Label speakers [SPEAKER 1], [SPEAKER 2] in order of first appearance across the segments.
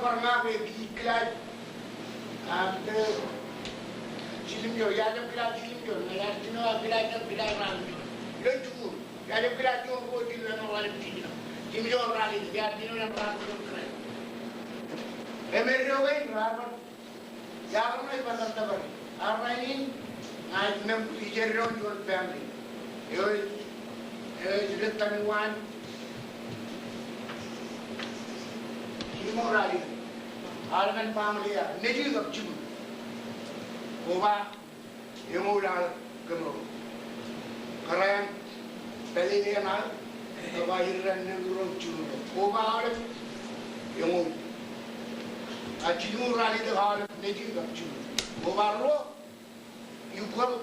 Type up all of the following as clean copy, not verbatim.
[SPEAKER 1] Barna be glad and Chilimio, Yadam Glad Chilimio, Yadino, Glad of Glad. Don't you? Yadam Glad, you go to the Jimio Rally, Yadino and Rally. Emery, Robert Yamai Pasatavari. Armain, I remember Pigeron, your family. You written one. Immorality. Alman family, native of June. Ova, immoral, Gamo. Karan, Peliniana, Ova, Hiran, of June. Ova, Yamu. A June rally the heart of native of June. Ova, you go.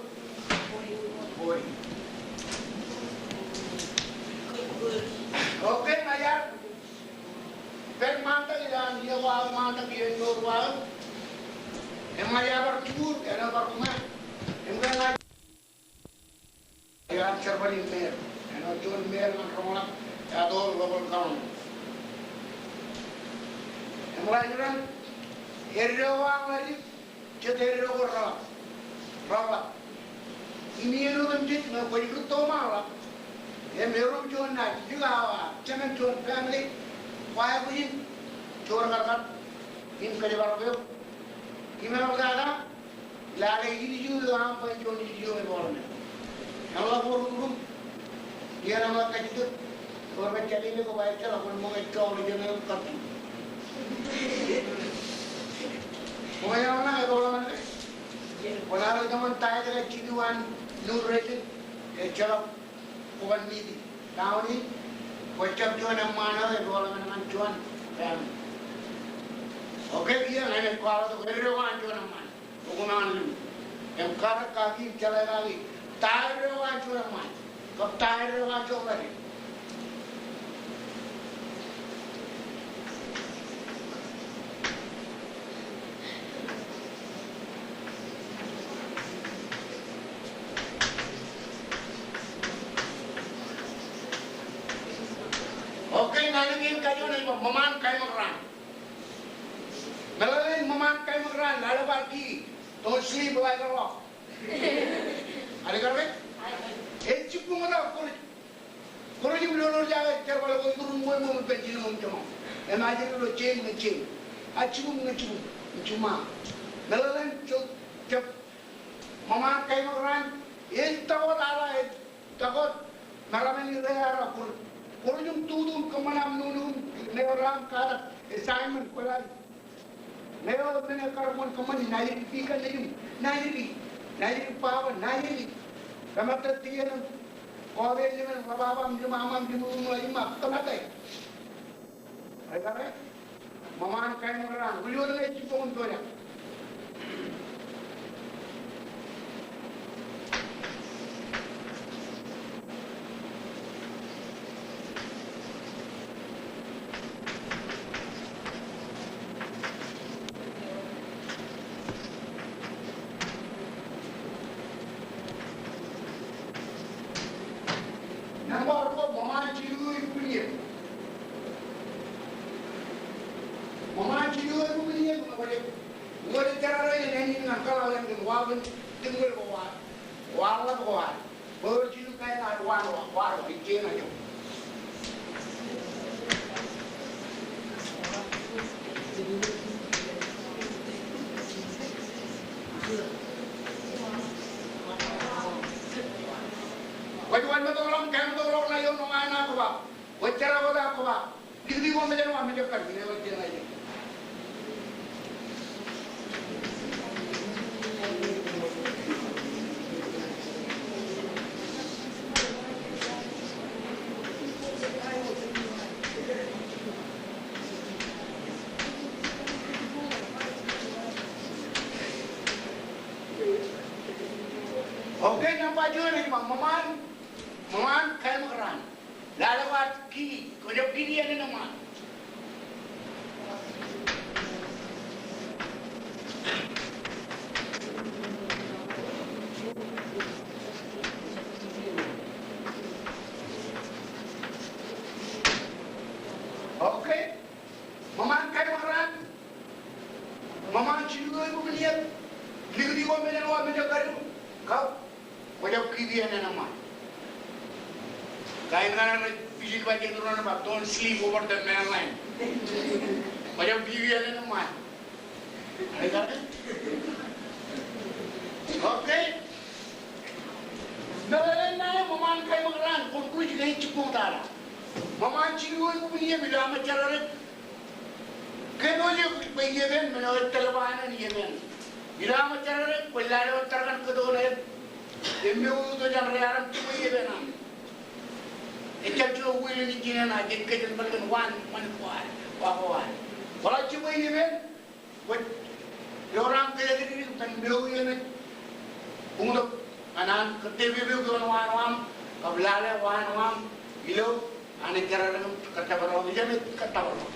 [SPEAKER 1] Boy. Okay, Maya. Then Manta is on your wall, Manta is your wall. And my ever food and over man. And when I am serving mayor, and I join mayor and Rona at all local government. And when I run, here you are, just here you are. Rava. Imiano them did not go to Tomala. A mirror John Knight, you are Chairman John family. Why are we Jorga in Kalibarville? Imagada, Lada, you the arm by John you involvement. Hello for room. Here I'm a candidate for my telling you by telephone moment to all general company. When I go when I was on tired, I give you one new rated a job for one meeting. Down in what job to a man, involvement to one family. Okay, here I call the very one to a man. Ogunan, and Karakaki, Jalagi, tired one to a man. Got tired one to a okay, Nanakin Kajon, Maman Kaimagran. Melanie Maman Kaimagran, Lalabaki, don't sleep like a rock. Are you correct? It's Chipumana, Corrium Loloja, Terval, women, Benjamin, and I didn't change the chin. I chum the chuma. Melanie took Maman Kaimagran, in Tawala, Tagot, Maramani Rara. Corrium Tudum, Kamanam Nunum, Neoram Kara, assignment, Never been a carbon common, 90 people, 90 power, 90. Ramata Tianum, Korean, Rabam, Jumam, Jumuma, Kamate. I got it. Maman came around. Will you let you go on to it? Okay, nampak je Maman came around. Lalawat kini, kau kini ada nama. Okay, Maman came around. wa meja karu kau macam kibian nama kain kanan fisik baca turun apa don't sleep over the man line macam kibian nama ada kan okay dalam naya maman kai magaran konklusi kai cukup tara maman ciluan punya bila macam mana Canoe payyeven menawat talabanan yeven bila macam mana pelari terkan kedolan demi itu jangan rearan tu payyeven am ecak tu wilin ni jinan aja kerja berkan wan kuat wawan kalau cuma yeven buat orang kerja kerja kan beliau yeven untuk anak kerja beliau kan wan kabilale wan beliau anak kerja kerja berlalu jadi kerja berlalu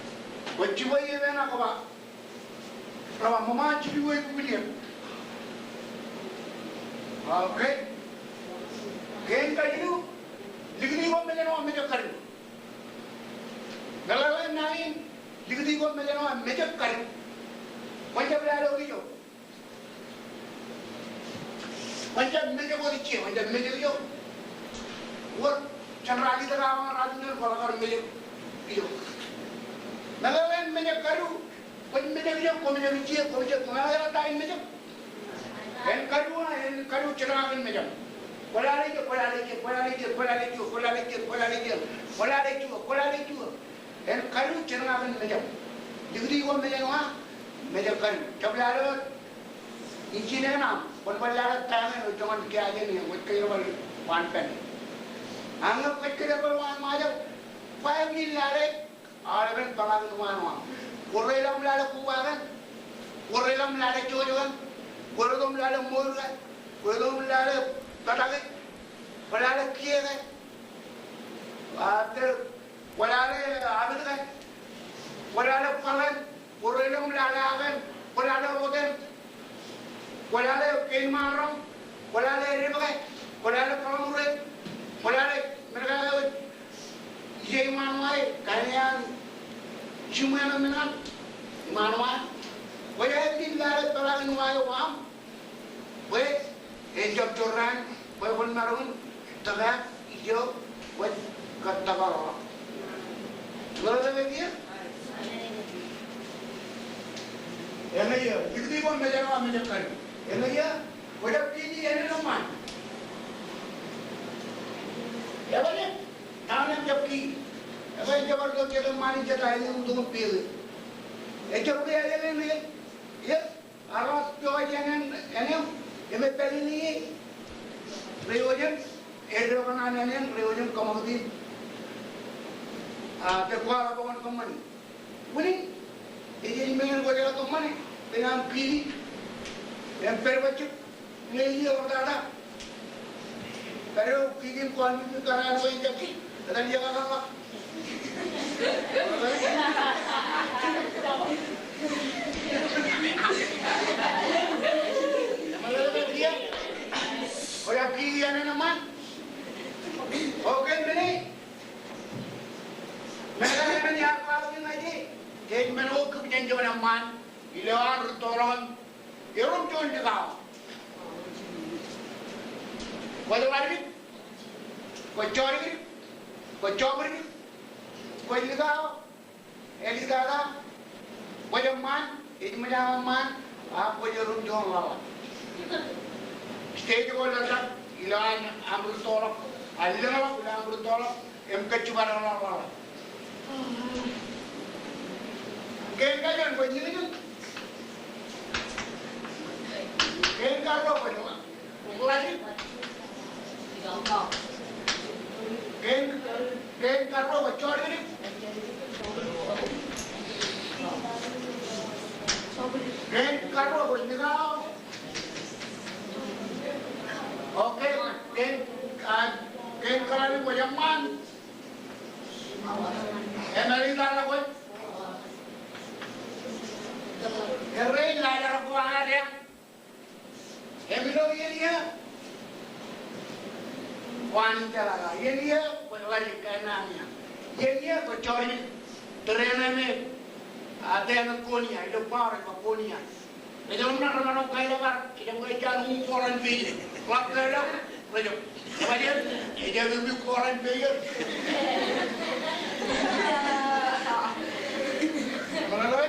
[SPEAKER 1] Wajib ayah mana kau pak? Kalau mama ciri ayah kuliah, okay? Kain kali itu, ligdi kau meja kari. Kalau lain lain, ligdi kau meja kari. Macam berada di jo, macam meja kau dicik, macam meja jo. Wah, cendera kita ramai ratusan kalau kau meja jo. Nalayan meja karu, pun meja dia, kau meja kecil, kau meja mengalir tain meja. En karu cenangan meja. Pola lagi. En karu cenangan meja. Jadi kau meja karu. Cabalah, ini nama. Pun pola tangan, jangan kaya ni, buat kaya wan pen. Anggap kaya wan macam, 5 mil lari. Araban pangalan nuanua. Korelam lala kuwagan, korelam lala jojogan, korelam lala morgan, korelam lala katagan, korelam kiagan, after korelam abadgan, korelam pangan, korelam lala agan, korelam bogan, korelam kelmaram, korelam ribagan, korelam kamuran, korelam mereka jadi manuai kalian cuma menang manuai, wajah ini lara orang manuai wam, wajah enjab joran, wajah pun marun, tagak hijau, wajah kata bawa, mana lagi dia? Yang ni ya, jadi pun meja kari, yang ni ya, wajah ini yang nama, ya boleh. Tanam jabki, apa yang jawab tu kita mani jatah ini untuk pilih. Ejak dia ada ni, ya, aras jawab jangan, yang pilih ni, rewojan, kan ane rewojan komoditi, terkuat apa pun komani. Buni, ini mengenai gaya komani, dengan pilih, yang perbacu, ni orang ada. Kalau kirim kuan itu kerana apa yang jadi, dan dia kata apa? Malah dia, orang kian nama, okey beri, mereka ni apa yang aje, jadi menurut kebijakan nama, ilawan rutoran, orang jual juga. Wajah lagi, kocor, eligada, wajah man, ini macam man, apa wajah rumjong lawan. Stage ko lalat, ilan ambil tolak, ilan ambil tolak, kecubara lawan. Kenapa kau ini kan? Kenapa kau ini? Lagi. Gen karo bocor ini. Gen karo bocor. Oke, gen karo boyaman. Emali dala ko. Erre la ko ada. Emilo ini. Wanita lagi, ini dia lagi kainannya, ini dia kocori, terenanya ada yang konia, itu power ke konia, Medyo na naman kayo ba? Kaya mo dyan foreign player. Club kayo lang. Medyo. Kemudian, dia will be foreign player. Mana loy?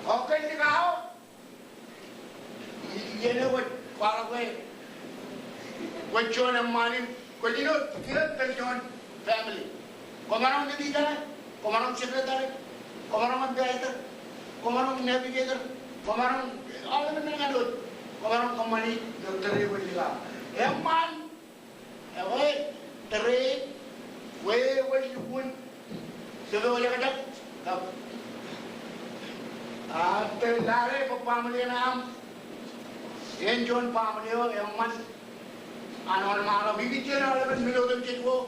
[SPEAKER 1] Okay, ni kau. Ini ni buat para kau. Kau join amani. Kau ni no, kita join family. Kau mana orang ni kan? Kau mana orang secretary? Kau mana orang director? Kau mana orang navigator? Kau mana orang all the men ada. Kau mana orang company doktor ni boleh juga. Eman, awak terik, weh pun, sebab boleh kata, terlari pemamili nam, enjon pamili eman, anak malam ini cina orang milodan cikgu,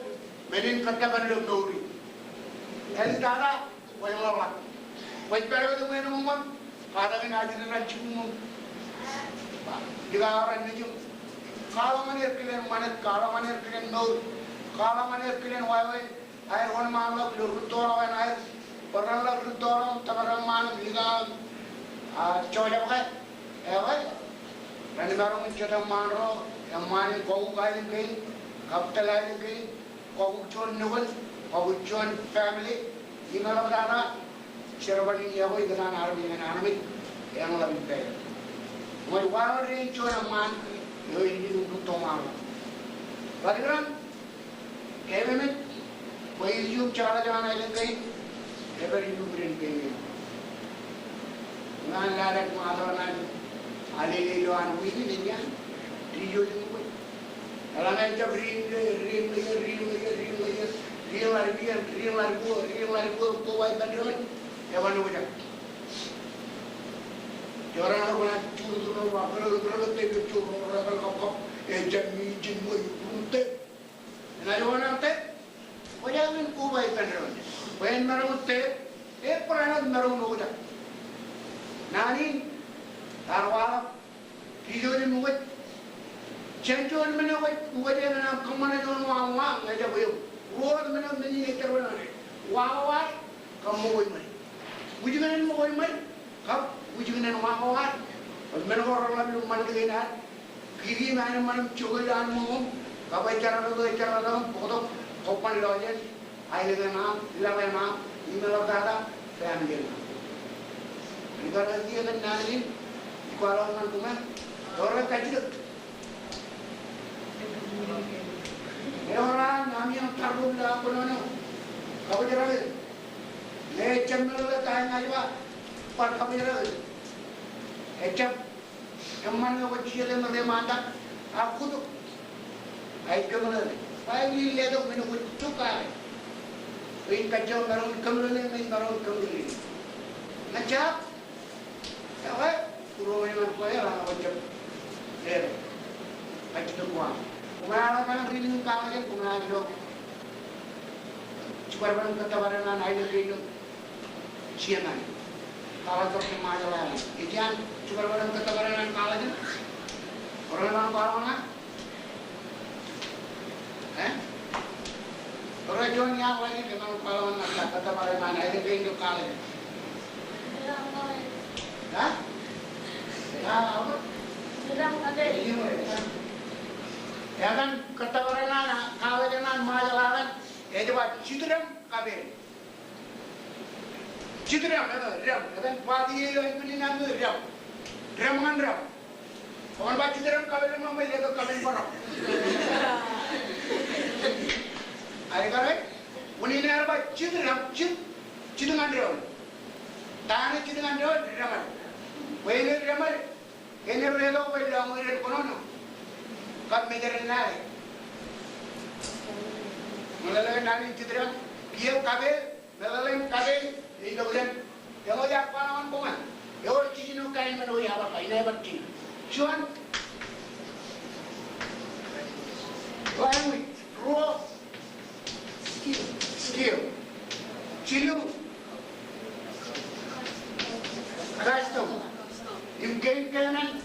[SPEAKER 1] menin kata berdua duri, entahlah, wajib orang, wajib pergi tu mana mungkin, kadang ini aja nak cikgu, juga orang ni cikgu. Kalau mana kalian mana, kalau mana kalian nol, kalau mana kalian wai, air orang mana lurut orang air, orang lurut orang, takarang mana juga, coba apa? Wai, nanti baru mencerita mana, yang mana kau kaya ni, kapital kaya ni, kau cuan nugget, kau cuan family, ini kalau ada, cerita ni ya wai dengan army, yang lebih baik. Mereka baru ni cuan mana. Yo ini untuk tomar. Bagaimana? Kevin, why you cara jangan ada lagi? Ever you bring Kevin? Ngan larat masalah ada leluan ini ni kan? Rio juga. Kalau nanti ring lari kau buat banding, ya mana macam? Orang orang curut orang tebel curut orang kau jami jinmu itu, nak jual nanti, macam ni kau buat banding. When maru te, pernah maru nuja. Nani, tarwala, hijau ni muat, cencuan mana muat yang nak kemana jual wang aja boleh. Ruat mana ni terus ni, wang kamu boleh mai. Bujuk mana boleh mai, kap. Ujungnya nama awak, menurut orang lain mana kita, kiri mana mana cukai dan mungkin, kapai cara foto, topan lojas, air nama, lawan nama, email data, family nama. Jika nanti ada nari, kalau orang tu orang kaji. Orang kami yang terlalu dah punya, kau jangan. Lecem mula tanya aja, par kami jangan. Ecap, kemana kau ciri mana mata, aku tu, ayat kemana? Ayat ni lihat tu minum cukai. Ini kacau baru kemana ni baru kemana? Macam, apa? Kurang yang aku ya lah macam, macam tu kuah. Kumara mana beri kau aja kumara tu. Cuba orang kata orang ayat beri siapa? Kalau tu kemana lagi? Ijan cuba orang kata orang kalah je. Orang mana? Orang John yang lagi dengan kalau kata orang mana itu pintu kalah. Hah? Apa?
[SPEAKER 2] Sedang ada.
[SPEAKER 1] Ya kan kata orang mana kalah dengan majalah. Itu buat citram kabel. Citram ada padi yang ini nama ram kan ram. Orang baca citram kabel mana boleh tu kabel parah. Ada kan? Ini ni apa citram kan ram. Tanah citram ram. Boleh ram. Ini relo boleh ram kono. Kau mencari nari. Melalui nari citram, kiau kabel, melalui kabel. Ini dolen, yang ada apa nama bunga? Yang cici nu kain menui apa? Ini apa cici? Cuan, language, raw, skill, cilu, custom, kain kainan,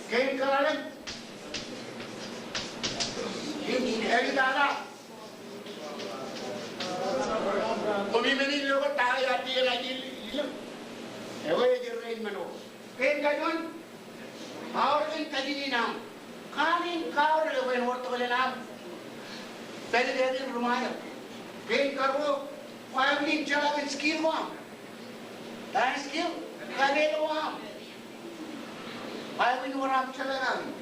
[SPEAKER 1] kain kalaran, ini dada. Kami meni logo tahu mano. Kain kajon, power kain kajini nam. Kanin power lewen worth kole nam. Pehले दिन रुमाया, kain karo, family chala with skill wam. That skill, kare lo wam. Family waram chala nam.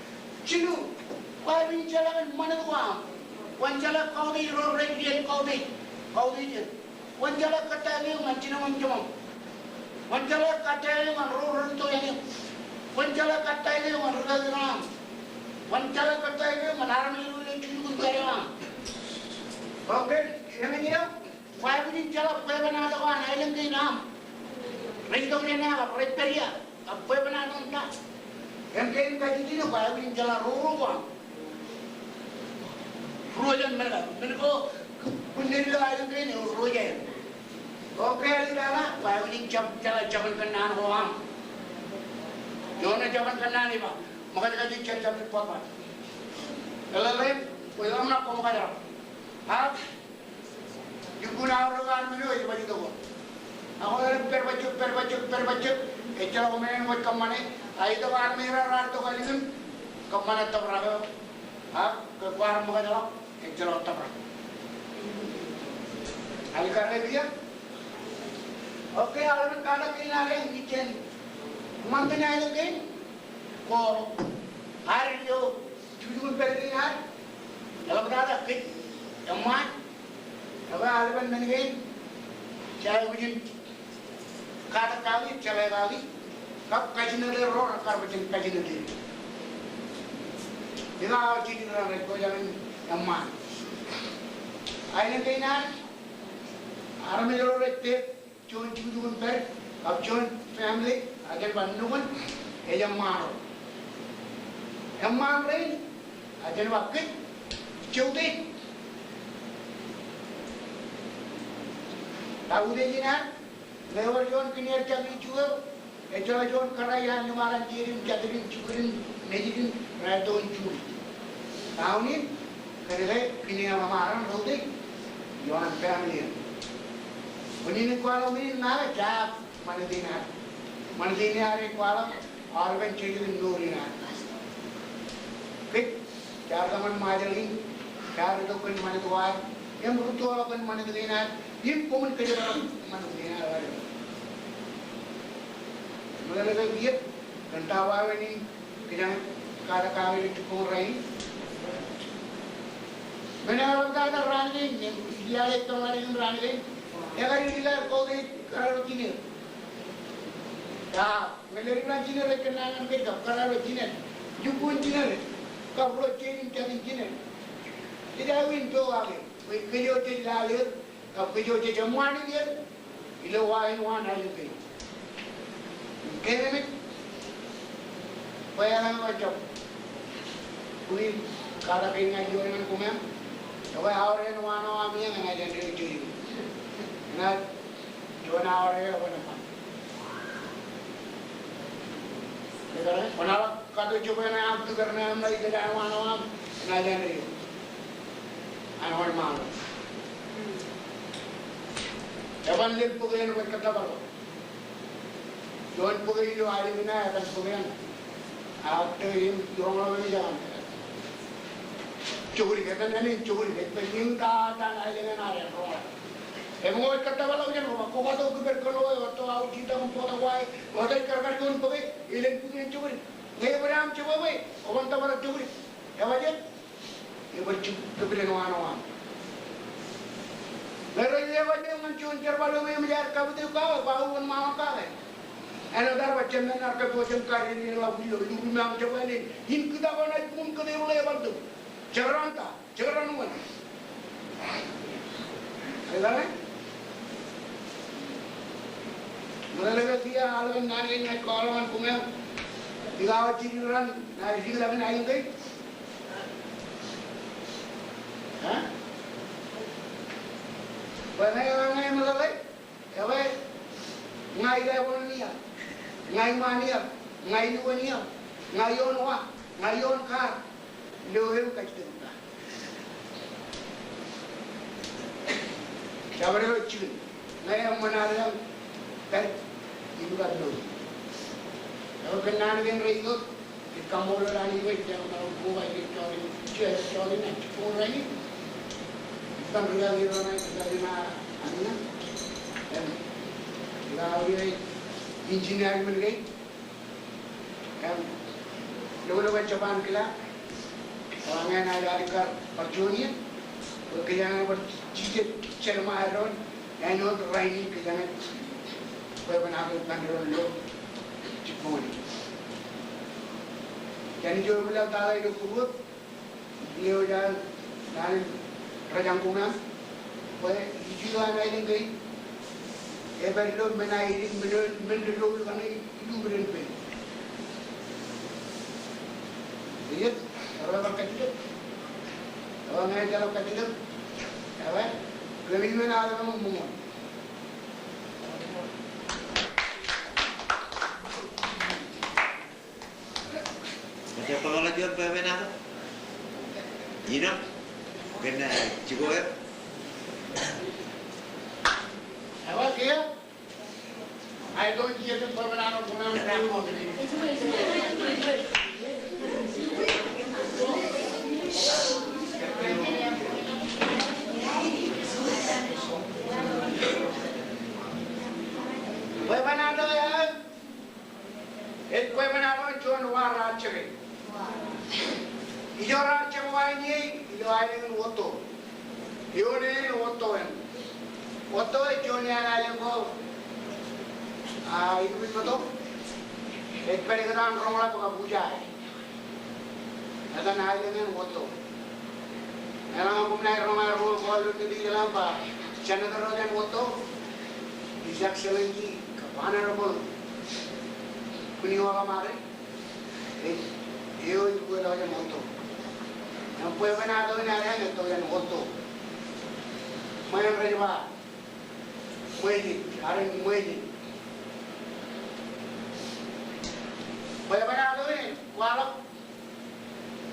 [SPEAKER 1] Chinu, family chala with mana wam. One chala kaudi ro regular kaudi, kaudi je. One chala katali man chinu man chum. One chala katali man ro ro to yani. One chala katali man ro ro ram. One chala katali man army ro le chinu kare wam. Okay, yang ini apa? Family chala apa bana ada wan, ayam kini nam. Mereka ni apa? Repair apa bana ada? Yang kini kaji ni family chala ro wan. Rojan mereka, mereka punya ayam kini rojan. Okay, ada apa? Family chala jaman kanan wan. Jangan jaman kanan ni pak. Maka kaji chala apa? Kalau lain, orang nak kau makan apa? Hah? Jukuna orang menu itu baju tu. Aku orang perbaju. Kecil orang buat kemana? Ayo tu orang merah tu kali ni kemana tu berapa? Hah? Keluar muka jalan. Kecil orang tu berapa? Ayo kerana dia. Okay, orang kada kini ada weekend. Mantan ada kan? Ko hari tu cuci pergi hari. Kalau berada kit, emak. Apa alapan mengenai cara begini kata kali cara kali kap kajian ada roh akar macam kajian ada. Jika awak ciri orang itu jangan emak. Aina kainan army orang itu cuci per, kap cuci family agar bandungan ejam maru. Emak lain ajar wakit cuci. Tahu deh jinak, lewer John kini cakap juga, ejala John kerana yang maran jirim, jadirin, cukurin, nejirin, radon curi. Tahu ni, kerana kini yang maran tahu deh, John family. Begini kalau ni nak jap mana dini hari kalau orang cikin nuri nak. Kek, cara kaman majalin, cara tu kan mana tuai, yang berutua kan mana dini. Ini komen kerja mana ni ada. Mula lagi dia kentawa ini kerja kada kami itu kurai. Mana orang kada rani, dia itu orang rani. Yang hari ini kau ni kerana kini. Ya, melalui kini rekenan mereka kerana kini. Jupun kini, kau perlu cari kini. Tidak win tu lagi. Kerja tu lagi. Kau kerja jamuan ni dia, ilo wain wana juga. Kene ni, bayar macam, kui kada kena jual dengan kumem, tapi orang wana wami yang ada di sini. Nak jual orang apa nama? Sekarang, mana kado jual yang aku kerana mereka ada wana wam, nak jadi. Anak malu. Evan lihat pukulan berkata apa? John pukulan itu hari ini akan pukulan. After him, orang orang jangan. Curi kata ni curi, tapi tak ada dengan ada orang. Emo kata apa lagi orang? Kau kata aku berkeluar, atau aku cinta mempunyai wai, orang kerana John pukulan, ilen pukulan curi. Ni beram cuba wai, orang tak beram curi. Apa je? Ia bercuri orang. Lalu dia baca mencuri cerbalu menjar kabutu kau, bau pun mama kau. Another macam mana nak macam kari ni lalu dia memang coba ni. Him kita kau nak pun kau dia boleh bantu. Cakaran mana? Ada ni? Mula dia alam nari ni kawan kumel. Dia awak ciran, nari sila kan ayam kau. Hah? Bangai malalai, awak ngai dah pun ni, ngai mania, ngai nuania, ngai on kar, leher kacau tu. Siapa dia cun, ngai mana ada, kan ibu kat dulu. Kalau kena dengan itu, kita mau lari baik jangan tahu gua ini cari nak pun lagi. Kita berlari kita lima anak, dan lari engineer mereka, kan, lepas coba kita, orang yang ada dekat perjuangan, kerjaan bercicit cerma aron, yang itu raih kerjaan, beberapa orang lo. Jadi jual beli tahu itu kubur, dia udah dan rajangkungan, boleh dijual naik lagi. Everlo menaik mendelul kan itu berapa? Lihat, orang berkata, orang yang jalan kata, apa? Lebih mana ada mungkin.
[SPEAKER 2] Siapa kalau jual pemain apa? Ina, kena cukup ya?
[SPEAKER 1] Apa dia? I don't hear the pemain apa pemain apa ni. Pemain apa ya? Pemain apa John Warra cakap. Ijora cemawani, ijoai dengan woto. Ione woto en. Woto John yang ada ko. Itu betul. Eksperimen orang apa puja. Ada naik dengan woto. Orang aku naik rumah kalau di dalam apa, channel dengan woto. Dijak selengi, kapan orang kuniwa kamari. Iyo itu gue tahu yang woto. Yang punya benar tu ni ada yang tahu yang woto. Main rejwa, mueji, hari ni mueji. Punya benar tu ni, walau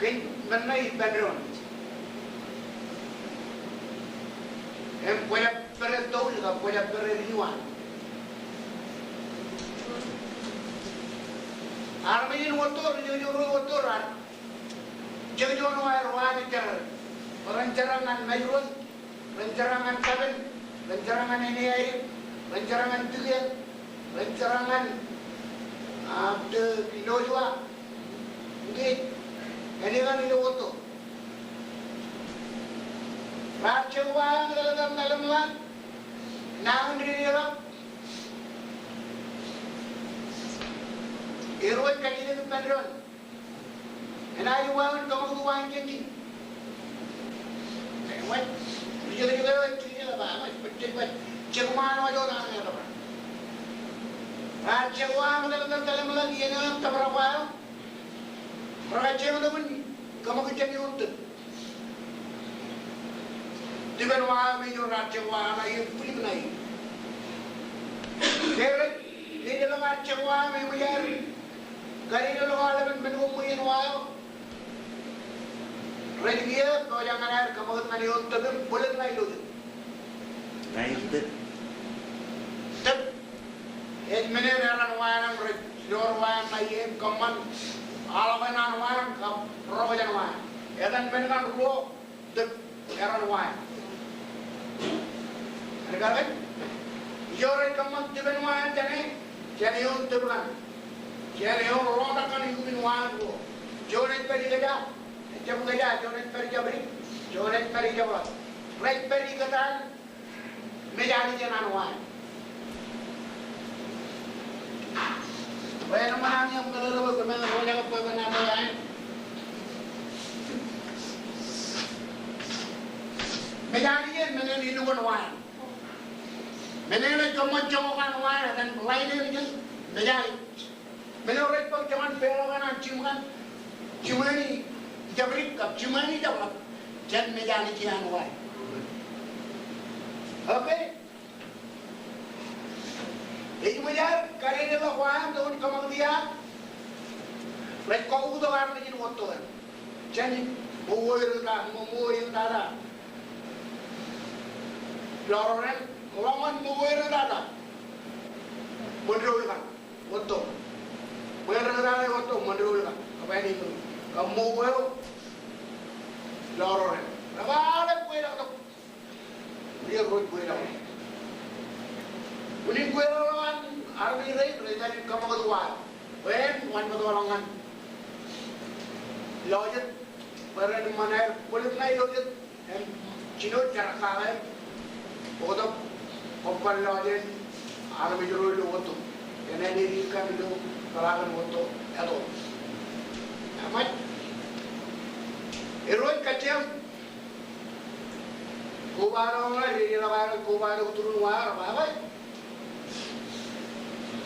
[SPEAKER 1] kin mana background. Yang punya perintah juga punya perintah. Armin wotor, jujur wotoran. Jujur nuai bicara. Rencangan Mayrun, rencangan Kaben, rencangan ini air, rencangan Tulian, rencangan Abdul Pinojua. Mungkin ini kan ini wotor. Rajawan dalam lan, nang diri dalam. Irwin kanina ng Pedron. And I want to come to one king. What? You don't know what to do about it, but Chagwan was on another. Chagwan, the Talaman, you know, Tabarawal. Rajawan, come on, get you to. Even while we are Rajawan, I am fully night. There, little Rajawan, we are. Kali itu orang ada menungguin wau. Regia, kau jangan ada kamu tadi untuk boleh naik dulu.
[SPEAKER 2] Naik tu.
[SPEAKER 1] Tep, mana orang wayang orang wayang naik kaman, alaman orang wayang kap rojan wayang. Edan mana kan ruo, tep orang wayang. Ada kan? Joran kaman tiben wayang jadi untuk kan. Jadi orang akan ikut wahyu. Joran peri kerja, jam kerja, joran peri jabri, joran peri jawab. Right peri kerja, menjadi jalan wahyu. Bayar mana yang berlalu kemana boleh apa benar wahyu. Menjadi je menjadi hidupan wahyu. Menjadi kemunculan wahyu dan lainnya je menjadi. Menurut pun zaman pelawanan cumani jabrik kap cumani jawab jan menjadi kian wai. Okay? Ini macam kerana lo waham tu kamu dia, mereka kau tu orang ni waktu kan, jadi muir dah, Lorong muir dah, bodoh kan, waktu. Muir mandul ka kapani ko kamu ko loro na ba ko ila to dia ko ila uling ko ila army rai tadi kamu ko wa wen wan ko langan lojet baran mana kulit nai lojet em chino cara kala bodam kompal lojet army jero lo to ene ni kan lo kalagan to ado amat eroy kacem kubaro na ni la ba kubaro turun war ba ba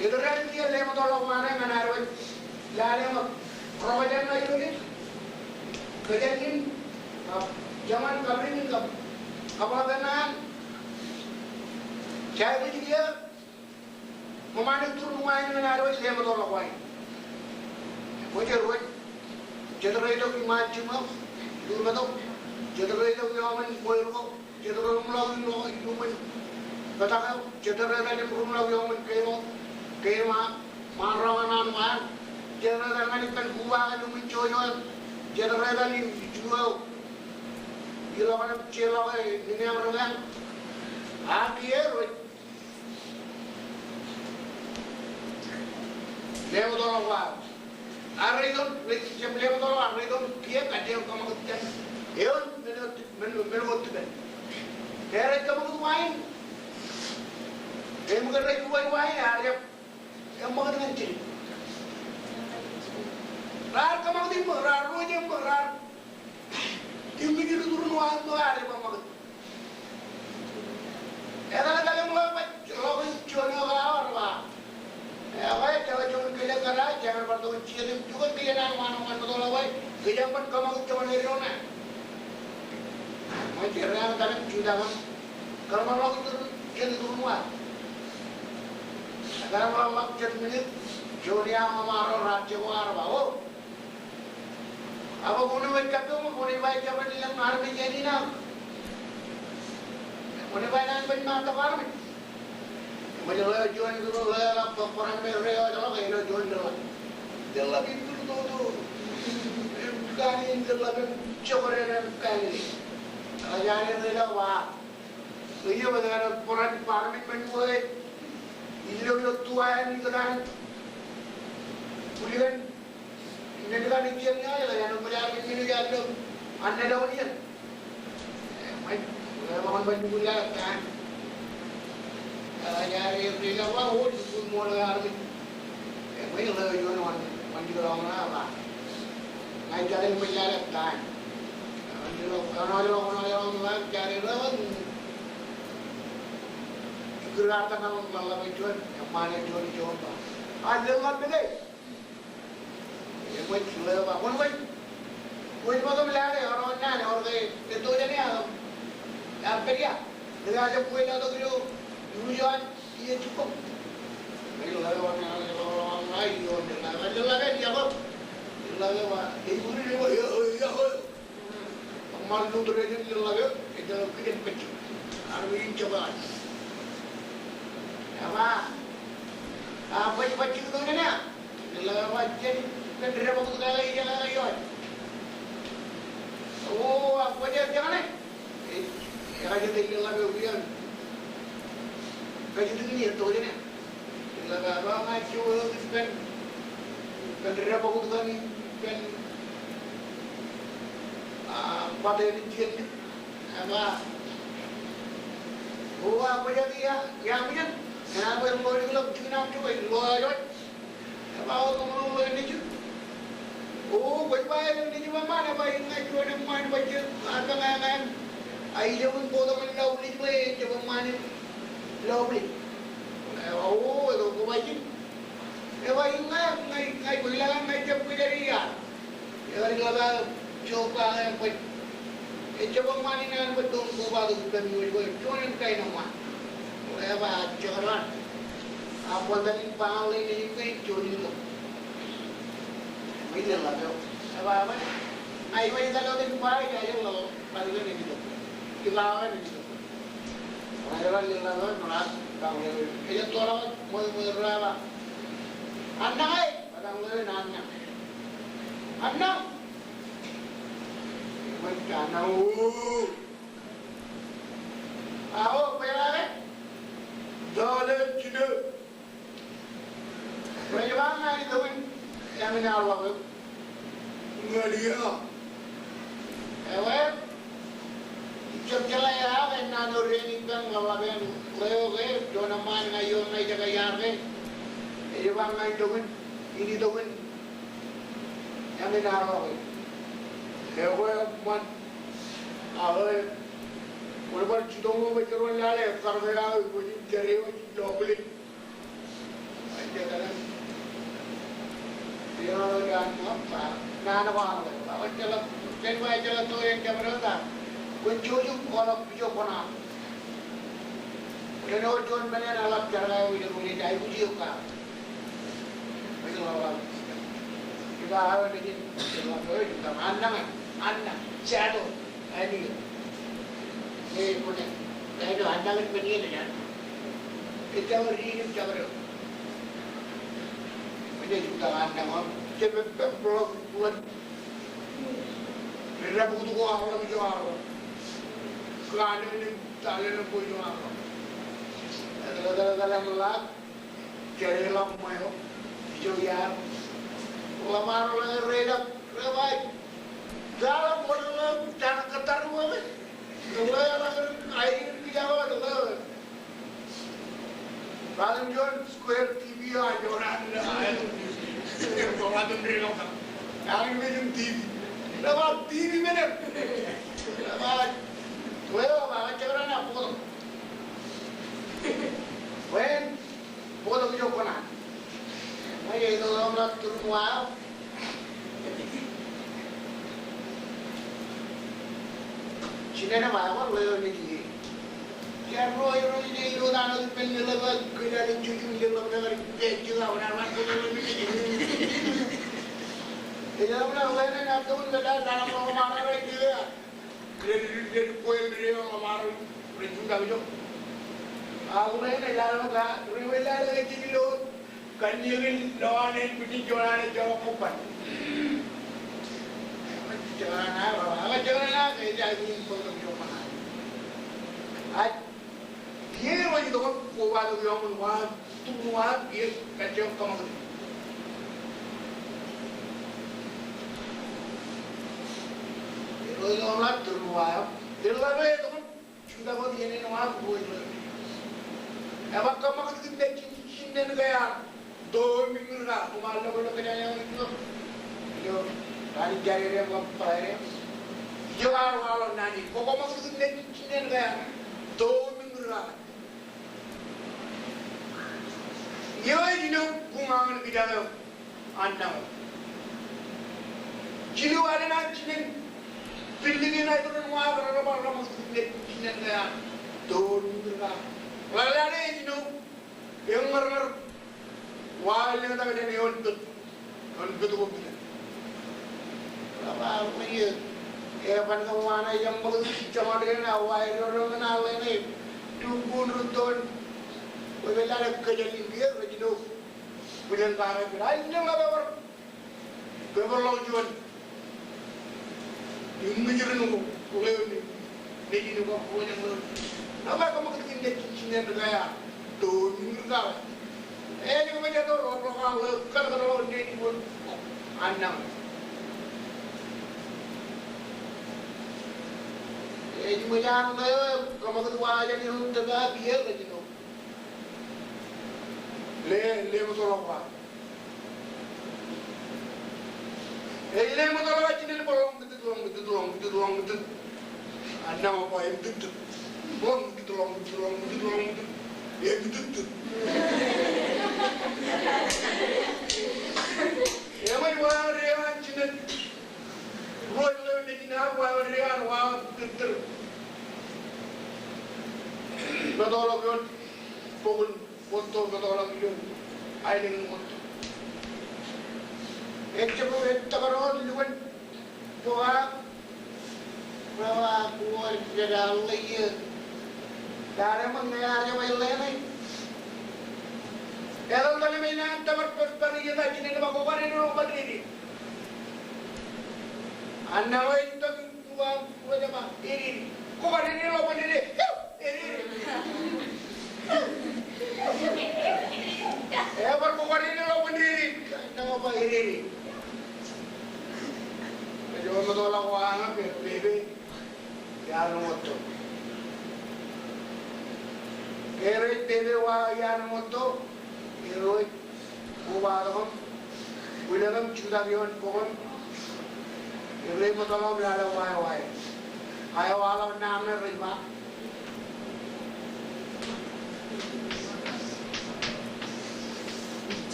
[SPEAKER 1] Idoran dia lemo tolong mana nganaru lare mo provider na yun kajakin zaman kabrin kab kabagan cai dia memandang turun main nganaru lemo tolong wai boleh ruai cedera itu iman cuma dulu betul cedera itu yaman boleh ruai cedera rumah yaman katakan cedera itu rumah yaman kema marawanan man jenera ngani kan kuwa nu mencoyo jenera ni jual gila mana cela ni yang orang akhir lewo dolo wa aridon jam lewo dolo aridon kia kadem kamu kan eon menu tuben kere kamu main kamu kan lagi main ada yang makan dengan ciri. Rar kamu di rar roja rar. Ini kita turun wan tu ada apa makan. Edan kalau mulai lawan cuci orang apa. Awak kalau cuci kerja kerja jangan berdoa ciri juga kerja nak mana betul awak. Kerja pun kamu cuma ni rona. Macam orang kalau cuci dalam kalau malam turun jadi turun wan. Agar malam jadi Joria Mamaro Rajawar bawo. Apa guna baca tu, guna baca apa ni yang army jadi nak. Guna baca apa mata army. Macam leh join dulu leh lah perang mereka kalau kaya join dulu. Dia lagi tu. Kali dia lagi coba kali. Ajaran dia wah. Ia benar perang army menjual. Ilo tua ni kan, bukan? Ini kan ikannya ya, yang berjalan ini kan, anda dah ni kan? Makan baju bulan kan? Jadi mereka wah, semua orang ni, mereka lagi jual mandi orang apa? Naik jalan berjalan kan? Orang cari orang. Geratan orang malam itu, mana jual apa? Ada orang beli. Yang macam apa? Kau macam melari orang mana orang itu jadi apa dia? Dia ada kau itu tu tujuan dia cukup. Kalau orang lain orang ada lagi dia apa? Lagi apa? Ibu ni ya. Malu tu dia jadi lagi itu kita pecah. Arwin coba. Apa? Apa itu tu ni? Kalau macam kan dia bagus sekali jangan ayat. Oh, apa dia jangan ni? Kerja tinggal lagi ujian. Kerja tinggal ni tu je ni. Kalau apa macam kan dia bagus sekali kan. Pada ujian ni. Apa? Oh, apa dia? Yang macam Kenapa yang boleh kalau cakap cuba luar aja? Apa kamu ini tu? Oh, baik-baik ini cuma mana baik ngai cuba nak main baca apa ngai. Ayo pun bodoh mana lau ni baik cuba mana lau ni. Oh, itu kau baca. Baik ngai bilang ngai cuba dari ya. Yang laga cuba yang baik. Cuba mana yang betul kau baca bukan mui cuba yang kaya nama. Apa jalan? Apa tadi paling ini curi tu? Bila lah tu? Apa? Ayo kalau ni paling ayo lo paling ni tu. Kilawan ni tu. Orang yang lalu merat, kau ni. Ia tu orang mula apa? Anak, orang lain anak. Canoe. Canoe. आओ पहला Dollar Canoe. Bagaimana itu kan yang ini Allah nggak dia. Ewek Jogja ya kan nanuri kan kalau kan leo kan dona man ngayon ngai jaga yarne. Ini bang ngai itu kan ini itu kan yang ini Allah. Ewek man awal walaupun cudong mau berjalan lale karena begini cari double. Aja kan dia orang apa nana bang apa jalan jalan tuh yang berada kunjung kalau video kona dan orang mana alat cara video ini dah video kan betul lah kita harus begini kita anak shadow ini punya itu anak begini kan kita beri cara ini juga anak cepet buat Rera buku tu orang orang jual, kerana ini talent pun jual. Dalam lap, cari lam mayo, jual. Lamar orang reda, rebai. Dalam orang jangan ketaruan. Orang air dijawab orang. Kalau jual square TV aja orang air. Orang tu beri orang. Yang ini TV. Lewat TV mana? Lewat, lewat cakap nak foto. When foto kita kena, macam itu orang turun wah. Cina nama apa? Lewat ni. Jangan roy ni itu dah nak pilih lewat kerja dan cuci lewat negara juga orang orang ni. Jangan nak lain nak tu kita dalam orang mana lagi dia. Dia koin dia orang mana perintu dah betul. Aku lain jalan nak, riwayat lagi kilo. Kanjeng lawan ini putih jualan jauh kupan. Jangan apa, jangan nak kerja ini pun tak mana. Dia lagi tu kan kuat tu yang mana tu mana dia kerja kamu. Orang nak terluar, terluar itu kan sudah kau ini nama boleh. Apa kamu kita cincin negara 2 minggu lah, kemarin kalau kerja yang itu, itu dari jari dia apa ini, jual walau nani, kau kamu kita cincin negara 2 minggu lah. Ia ini bunga kita tu, anak. Cilu ada nak cincin. Building ini itu rumah orang mesti cincin negara 2 minggu lah. Lalu ada ini yang ngar wah yang tak ada ni untuk tu kita. Apa ni? Pan kamu mana yang bagus cuma dengan wah orang kenal ini tunggu nonton. Bila ada kejadian dia, rajin bulan kami berai ni apa berlalu jual. Ini jadi nunggu, boleh ni jadi nunggu boleh nunggu. Apa kamu ketinggian cincin negara 2 minggu kau? Ni kamu jatuh orang kalau ni pun anak. Cuma jangan kamu ketua jadi untuk biar lagi tu. Le betul apa? Le betul apa? Cina bolong betul. Anak apa yang betul? Bolong betul. Ya betul. Ya macam orang Cina. Boleh ni Cina orang betul. Betul kan? Pokok betul kan? Air betul. Ekor kalau luan, pokok berapa kuat jadi lagi. Dari mana aja boleh ni? Kalau kali mana tempat pergi kita Cina ni bawa orang orang berdiri. Anak awak itu tuang apa? Ini. Kau kan ini lo pandai ini. Ever kau kan ini lo pandai ini. Nama apa ini? Jangan bertolak wang apa? Bebe. Yang motor. Kerja bebe wang yang motor. Kerja. Kubaran. Kudaram cudarian pohon. Kerja bertolak berada wang. Ayo walau namanya riba.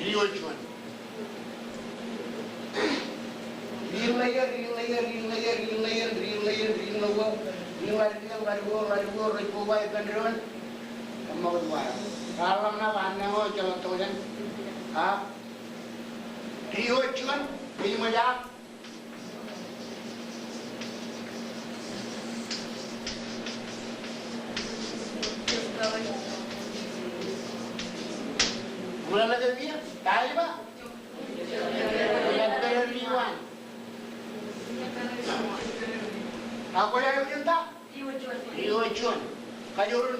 [SPEAKER 1] Diujuan. Ring layer, baik kendaraan. Kamu buat. Kalau nak anda mau jalan tulen, diujuan, ini macam. Mula lagi dia, tahu ba? Yang riwan. Aku yang cinta. Riujuan. Kajurun.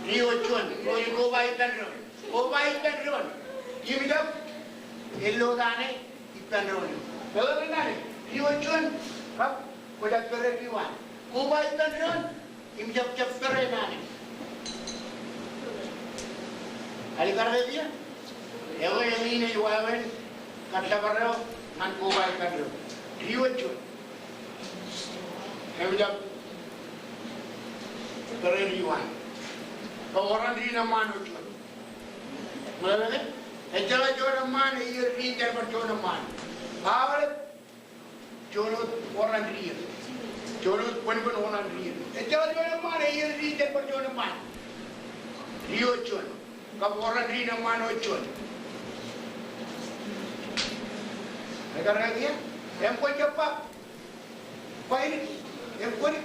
[SPEAKER 1] Riujuan. Kau baik kendaraan. Ini macam yellow dane kendaraan. Kalau kendaraan riujuan, kau dah kerja riwan. Kau baik kendaraan. Ini macam kerja dane. Ali kerja dia. Ewa yang ini jualan kata berapa nan kau baik kendaraan. Riujuan. Ini macam kerja riwan. Orang di nama nujuan. Mula ni, ejala jodoh mana, ia rinter berjodoh mana. Awal jodoh orang dia, jodoh pun orang dia. Ejala jodoh mana, ia rinter berjodoh mana. Rio jodoh, kau orang di nama mana jodoh. Agar lagi ya, yang kau cepat, apa ini, yang kau ni,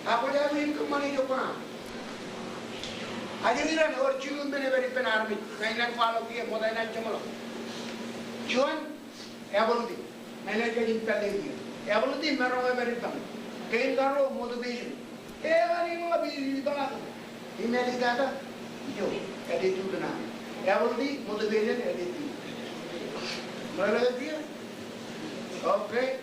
[SPEAKER 1] apa jadi ini kemana itu kau? Aja ni kan orang cium beri penarmi, kainan follow dia, modal nak cemalo. Cuan, ya beruti, mana jadi pelagi, ya beruti merong beri tam, kain karo motivation. Hari ni lebih banyak. Ini ada kata, jo, attitude na. Ya beruti motivation attitude. Mana dia? Okay.